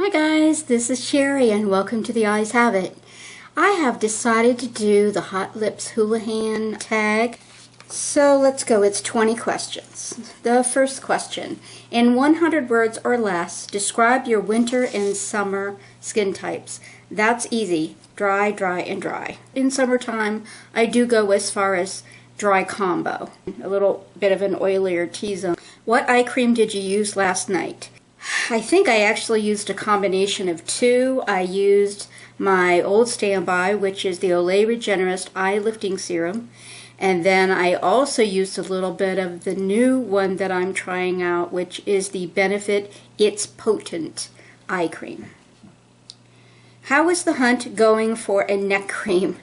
Hi guys, this is Sherry and welcome to The Eyes Have It. I have decided to do the Hot Lips Houlihan Tag. So let's go, it's 20 questions. The first question, in 100 words or less, describe your winter and summer skin types. That's easy, dry, dry, and dry. In summertime, I do go as far as dry combo, a little bit of an oilier T-zone. What eye cream did you use last night? I think I actually used a combination of two. I used my old standby, which is the Olay Regenerist Eye Lifting Serum. And then I also used a little bit of the new one that I'm trying out, which is the Benefit It's Potent Eye Cream. How is the hunt going for a neck cream?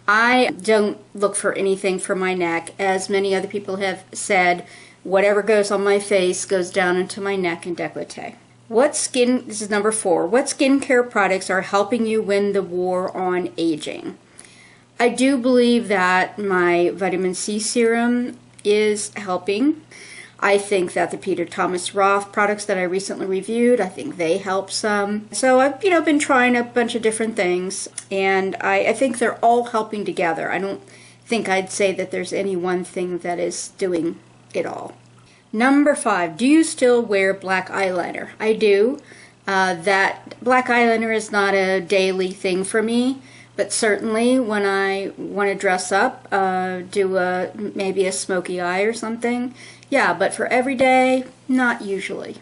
I don't look for anything for my neck. As many other people have said, whatever goes on my face goes down into my neck and décolleté. This is number 4. What skincare products are helping you win the war on aging? I do believe that my vitamin C serum is helping. I think that the Peter Thomas Roth products that I recently reviewed, I think they help some. So I've been trying a bunch of different things, and I think they're all helping together. I don't think I'd say that there's any one thing that is doing it all. Number 5, do you still wear black eyeliner? I do. That black eyeliner is not a daily thing for me, but certainly when I want to dress up, do maybe a smoky eye or something, yeah, but for every day, not usually.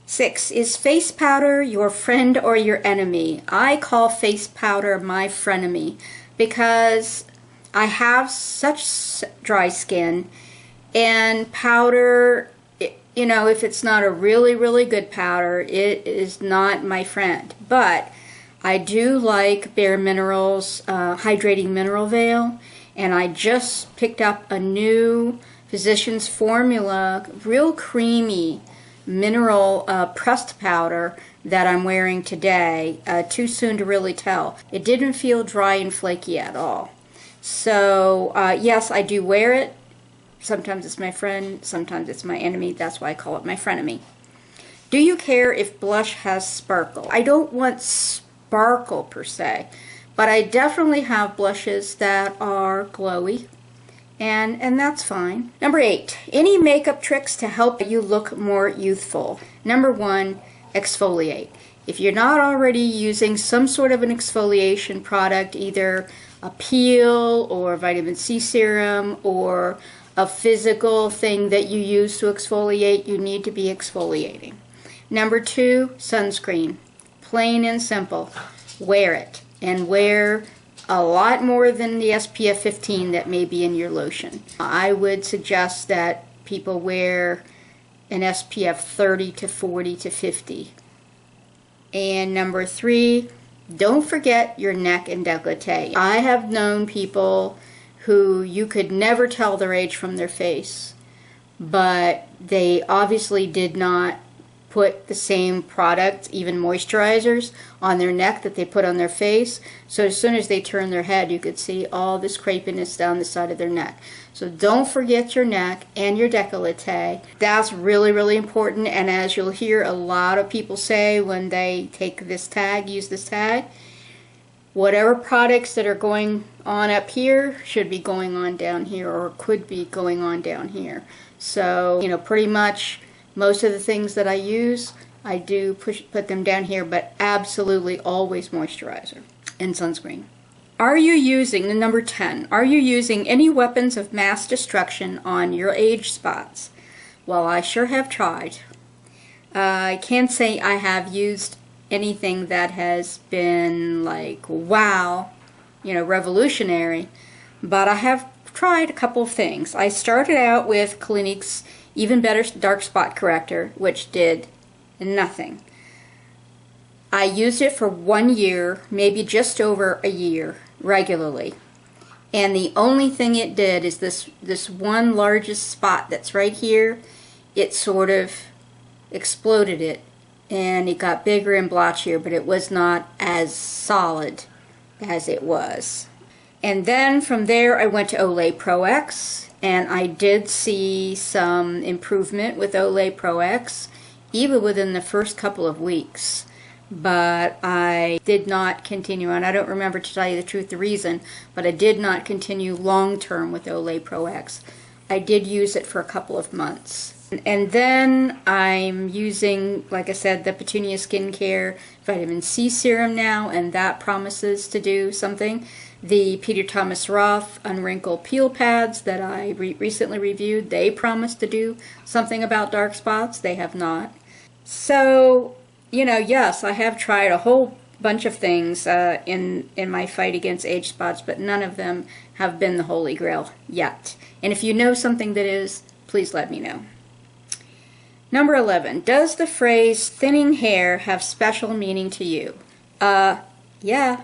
6, is face powder your friend or your enemy? I call face powder my frenemy because I have such dry skin. And powder, if it's not a really, really good powder, it is not my friend. But I do like Bare Minerals Hydrating Mineral Veil, and I just picked up a new Physicians Formula, real creamy mineral pressed powder that I'm wearing today. Too soon to really tell. It didn't feel dry and flaky at all. So, yes, I do wear it. Sometimes it's my friend, sometimes it's my enemy. That's why I call it my frenemy. Do you care if blush has sparkle? I don't want sparkle per se, but I definitely have blushes that are glowy, and that's fine. Number 8, any makeup tricks to help you look more youthful? Number 1, exfoliate. If you're not already using some sort of an exfoliation product, either a peel or vitamin C serum or a physical thing that you use to exfoliate, you need to be exfoliating. Number 2, sunscreen. Plain and simple. Wear it. And wear a lot more than the SPF 15 that may be in your lotion. I would suggest that people wear an SPF 30 to 40 to 50. And number 3, don't forget your neck and décolleté. I have known people who you could never tell their age from their face, but they obviously did not put the same product, even moisturizers, on their neck that they put on their face. So as soon as they turned their head, you could see all this crepiness down the side of their neck. So don't forget your neck and your décolleté. That's really, really important. And as you'll hear a lot of people say when they take this tag, use this tag, whatever products that are going on up here should be going on down here, or could be going on down here. So, pretty much most of the things that I use, I do put them down here, but absolutely always moisturizer and sunscreen. Are you using, number 10, are you using any weapons of mass destruction on your age spots? Well, I sure have tried. I can't say I have used anything that has been like, wow, revolutionary, but I have tried a couple of things. I started out with Clinique's Even Better Dark Spot Corrector, which did nothing. I used it for 1 year, maybe just over a year, regularly. And the only thing it did is this one largest spot that's right here, it sort of exploded it. And it got bigger and blotchier, but it was not as solid as it was. And then from there I went to Olay Pro X, and I did see some improvement with Olay Pro X, even within the first couple of weeks. but I did not continue, and I don't remember, to tell you the truth, the reason, but I did not continue long term with Olay Pro X. I did use it for a couple of months. And then I'm using, like I said, the Petunia Skincare Vitamin C Serum now, and that promises to do something. The Peter Thomas Roth Unwrinkle Peel Pads that I recently reviewed, they promise to do something about dark spots. They have not. So, you know, yes, I have tried a whole bunch of things in my fight against age spots, but none of them have been the Holy Grail yet. And if you know something that is, please let me know. Number 11, does the phrase thinning hair have special meaning to you? Yeah.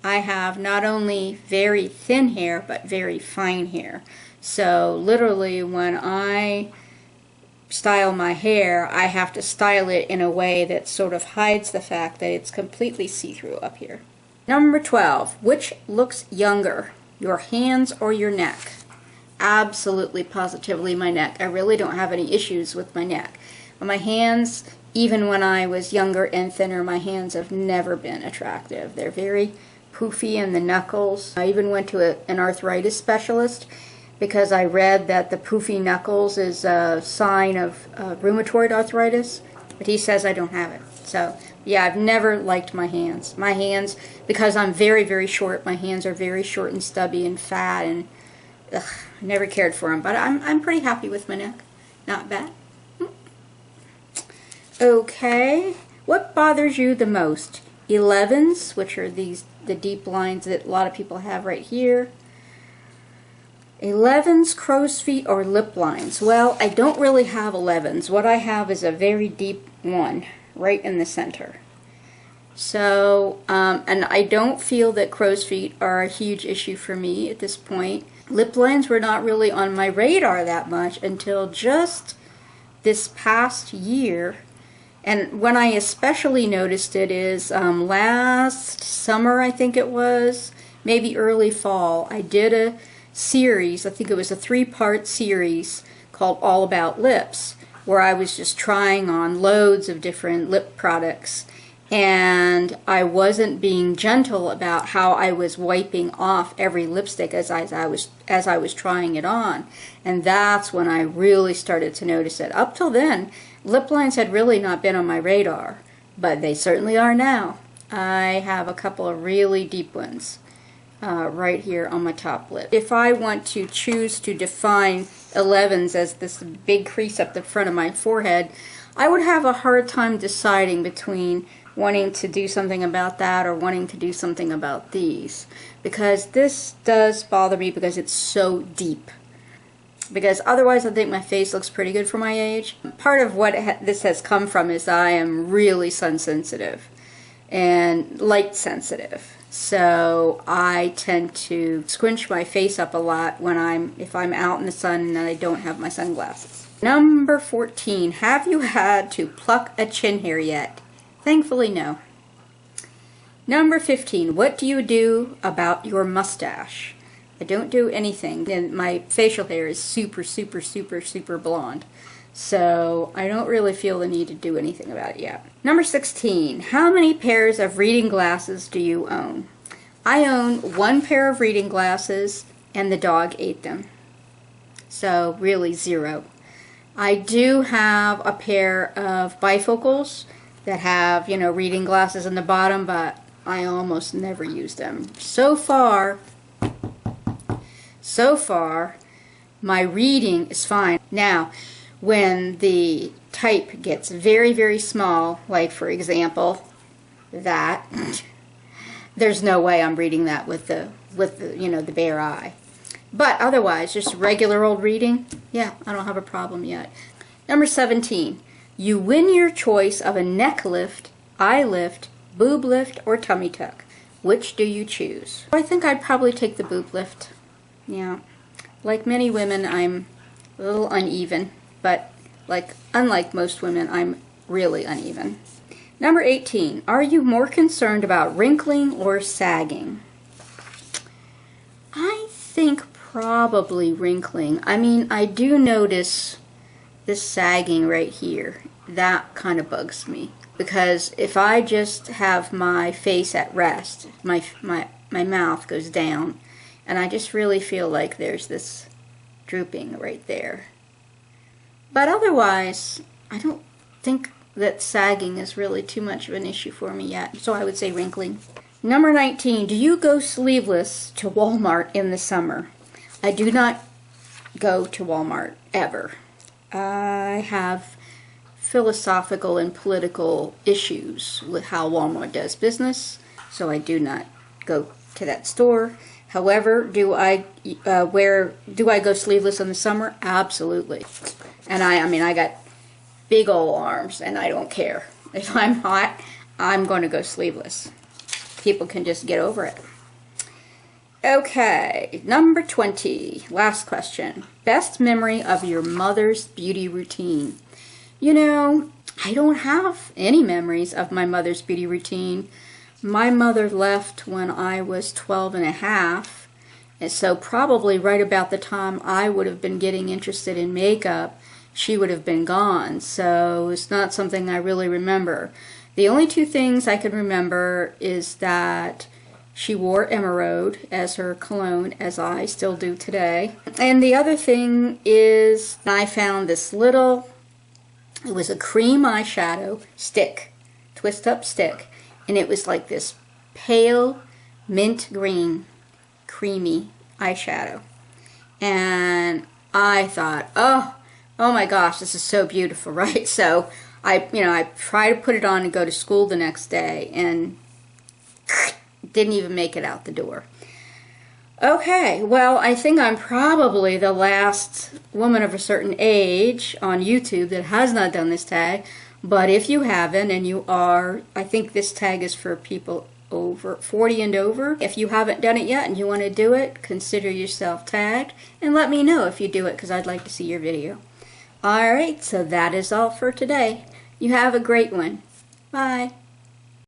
I have not only very thin hair, but very fine hair. So literally when I style my hair, I have to style it in a way that sort of hides the fact that it's completely see-through up here. Number 12, which looks younger, your hands or your neck? Absolutely, positively my neck. I really don't have any issues with my neck. But my hands, even when I was younger and thinner, my hands have never been attractive. They're very poofy in the knuckles. I even went to an arthritis specialist because I read that the poofy knuckles is a sign of rheumatoid arthritis, but he says I don't have it. So yeah, I've never liked my hands. My hands, because I'm very, very short, my hands are very short and stubby and fat, and ugh, I never cared for them. But I'm pretty happy with my neck. Not bad. Okay, what bothers you the most? 11s, which are the deep lines that a lot of people have right here. 11s, crow's feet, or lip lines? Well, I don't really have 11s. What I have is a very deep one right in the center. So, and I don't feel that crow's feet are a huge issue for me at this point. Lip lines were not really on my radar that much until just this past year. And when I especially noticed it is last summer, I think it was, maybe early fall. I did a series, I think it was a 3-part series called All About Lips, where I was just trying on loads of different lip products, and I wasn't being gentle about how I was wiping off every lipstick as I was trying it on. And that's when I really started to notice it. Up till then, lip lines had really not been on my radar, but they certainly are now. I have a couple of really deep ones right here on my top lip. If I want to choose to define 11s as this big crease up the front of my forehead, I would have a hard time deciding between wanting to do something about that or wanting to do something about these, because this does bother me because it's so deep. Because otherwise I think my face looks pretty good for my age. Part of what this has come from is I am really sun sensitive and light sensitive. So I tend to squinch my face up a lot when if I'm out in the sun and I don't have my sunglasses. Number 14, have you had to pluck a chin hair yet? Thankfully, no. Number 15, what do you do about your mustache? I don't do anything, and my facial hair is super, super, super, super blonde. So I don't really feel the need to do anything about it yet. Number 16, how many pairs of reading glasses do you own? I own 1 pair of reading glasses, and the dog ate them. So really 0. I do have a pair of bifocals that have, you know, reading glasses in the bottom, but I almost never use them. So far, my reading is fine. Now, when the type gets very, very small, like for example, that, there's no way I'm reading that with the you know, the bare eye. But otherwise, just regular old reading, yeah, I don't have a problem yet. Number 17, you win your choice of a neck lift, eye lift, boob lift, or tummy tuck. Which do you choose? I think I'd probably take the boob lift. Yeah. Like many women, I'm a little uneven, but unlike most women, I'm really uneven. Number 18, are you more concerned about wrinkling or sagging? I think probably wrinkling. I mean, I do notice this sagging right here. That kind of bugs me. because if I just have my face at rest, my mouth goes down, and I just really feel like there's this drooping right there. But otherwise, I don't think that sagging is really too much of an issue for me yet, so I would say wrinkling. Number 19, do you go sleeveless to Walmart in the summer? I do not go to Walmart ever. I have philosophical and political issues with how Walmart does business, so I do not go to that store. However, do I go sleeveless in the summer? Absolutely. And I got big old arms, and I don't care. If I'm hot, I'm going to go sleeveless. People can just get over it. Okay, number 20, last question. Best memory of your mother's beauty routine. You know, I don't have any memories of my mother's beauty routine. My mother left when I was 12 and a half, and so probably right about the time I would have been getting interested in makeup, she would have been gone, so it's not something I really remember. The only two things I can remember is that she wore Emerald as her cologne, as I still do today. And the other thing is I found this little, it was a cream eyeshadow stick, twist up stick, and it was like this pale mint green, creamy eyeshadow. And I thought, oh my gosh, this is so beautiful, right? So I tried to put it on and go to school the next day, and didn't even make it out the door. Okay, well, I think I'm probably the last woman of a certain age on YouTube that has not done this tag, but if you haven't and you are, I think this tag is for people over 40 and over. If you haven't done it yet and you want to do it, consider yourself tagged, and let me know if you do it, because I'd like to see your video. Alright, so that is all for today. You have a great one. Bye.